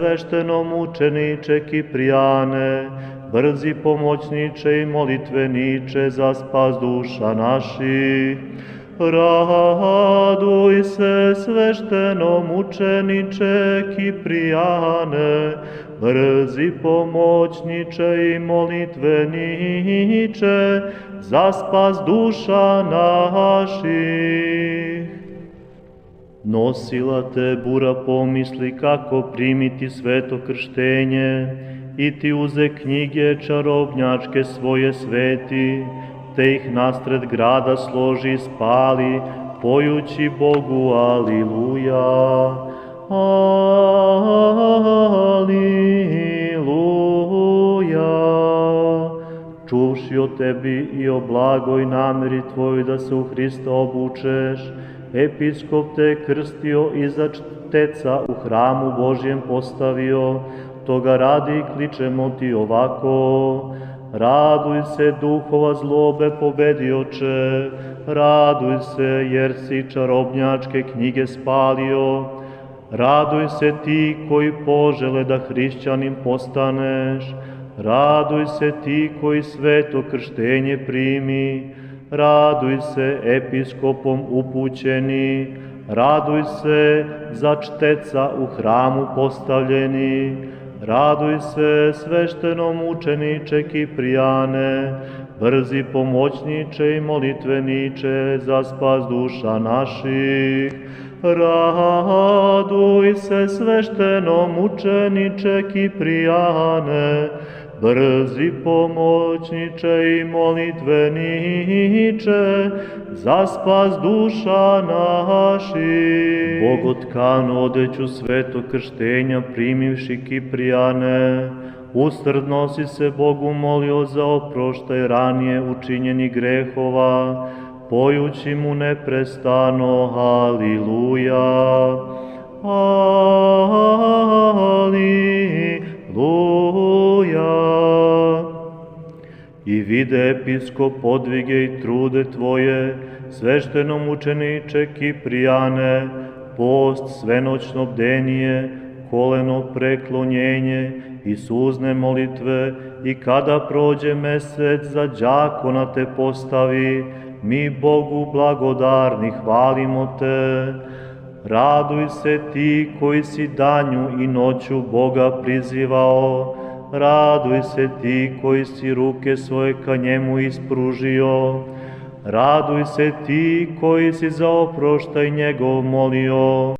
sveštenomučeniče Kiprijane, brzi pomoćniče i molitveniče za spas duša naših. Raduj se, sveštenomučeniče Kiprijane, brzi pomoćniče i molitveniče za spas duša naših. Nosila te bura pomisli kako primiti sveto krštenje, i ti uze knjige čarobnjačke svoje sveti, te ih nastred grada složi i spali, pojući Bogu aliluja, aliluja. Čuvši o tebi i o blagoj nameri tvojoj da se u Hrista obučeš, episkop te krstio i za čteca u hramu Božjem postavio, toga radi kličemo ti ovako. Raduj se, duhova zlobe pobedioče, raduj se, jer si čarobnjačke knjige spalio, raduj se ti koji požele da hrišćanin postaneš, raduj se ti koji sveto krštenje primi, raduj se, episkopom upućeni, raduj se, za čteca u hramu postavljeni, raduj se, sveštenomučeniče Kiprijane, brzi pomoćniče i molitveniče za spas duša naših. Raduj se, sveštenomučeniče Kiprijane, brzi pomoćniče i molitveniče za spas duša naših. Bogotkanu odeću sveto krštenja primivši Kiprijane, ustrdno si se Bogu molio za oproštaj ranije učinjenih grehova, pojući mu neprestano aliluja, aliluja. I vide episkop podvige i trude tvoje, sveštenomučeniče Kiprijane, post, svenoćno bdenije, koleno preklonjenje i suzne molitve, i kada prođe mesec za đakona te postavi, mi Bogu blagodarni hvalimo te. Raduj se ti koji si danju i noću Boga prizivao, raduj se ti koji si ruke svoje ka njemu ispružio, raduj se ti koji si za oproštaj njegov molio,